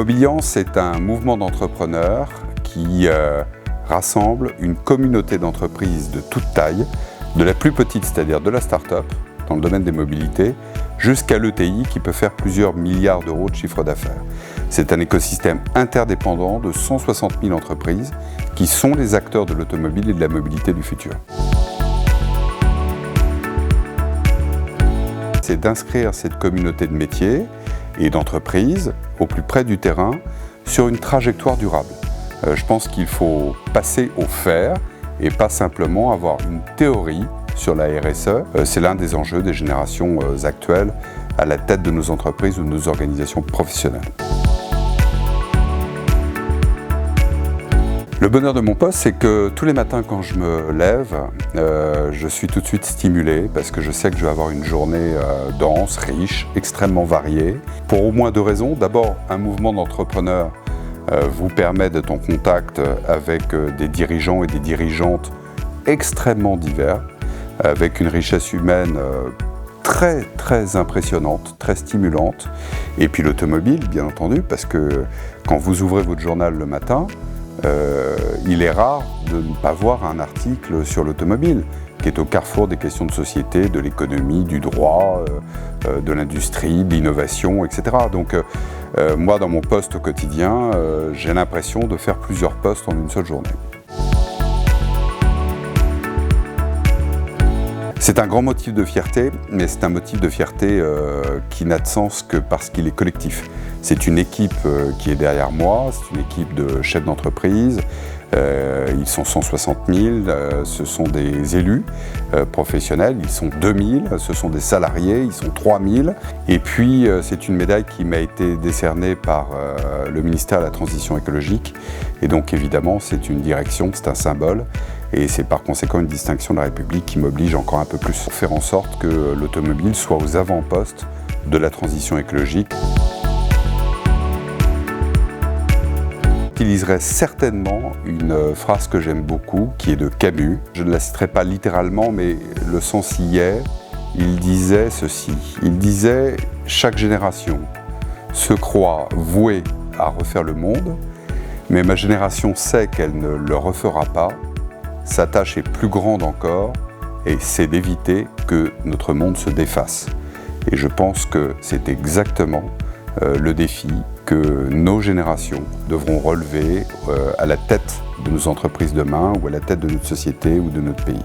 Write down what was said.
Mobiliance, c'est un mouvement d'entrepreneurs qui rassemble une communauté d'entreprises de toute taille, de la plus petite, c'est-à-dire de la start-up, dans le domaine des mobilités, jusqu'à l'ETI qui peut faire plusieurs milliards d'euros de chiffre d'affaires. C'est un écosystème interdépendant de 160 000 entreprises qui sont les acteurs de l'automobile et de la mobilité du futur. C'est d'inscrire cette communauté de métiers et d'entreprises au plus près du terrain sur une trajectoire durable. Je pense qu'il faut passer au faire et pas simplement avoir une théorie sur la RSE. C'est l'un des enjeux des générations actuelles à la tête de nos entreprises ou de nos organisations professionnelles. Le bonheur de mon poste, c'est que tous les matins quand je me lève, je suis tout de suite stimulé parce que je sais que je vais avoir une journée dense, riche, extrêmement variée. Pour au moins deux raisons. D'abord, un mouvement d'entrepreneurs vous permet d'être en contact avec des dirigeants et des dirigeantes extrêmement divers, avec une richesse humaine très impressionnante, très stimulante. Et puis l'automobile, bien entendu, parce que quand vous ouvrez votre journal le matin, il est rare de ne pas voir un article sur l'automobile, qui est au carrefour des questions de société, de l'économie, du droit, de l'industrie, de l'innovation, etc. Donc moi, dans mon poste au quotidien, j'ai l'impression de faire plusieurs postes en une seule journée. C'est un grand motif de fierté, mais c'est un motif de fierté qui n'a de sens que parce qu'il est collectif. C'est une équipe qui est derrière moi, c'est une équipe de chefs d'entreprise, ils sont 160 000, ce sont des élus professionnels, ils sont 2000, ce sont des salariés, ils sont 3000. Et puis c'est une médaille qui m'a été décernée par le ministère de la Transition écologique. Et donc évidemment c'est une direction, c'est un symbole. Et c'est par conséquent une distinction de la République qui m'oblige encore un peu plus à faire en sorte que l'automobile soit aux avant-postes de la transition écologique. J'utiliserai certainement une phrase que j'aime beaucoup, qui est de Camus. Je ne la citerai pas littéralement, mais le sens y est. Il disait ceci. Il disait « Chaque génération se croit vouée à refaire le monde, mais ma génération sait qu'elle ne le refera pas. Sa tâche est plus grande encore et c'est d'éviter que notre monde se défasse. » Et je pense que c'est exactement le défi que nos générations devront relever à la tête de nos entreprises demain ou à la tête de notre société ou de notre pays.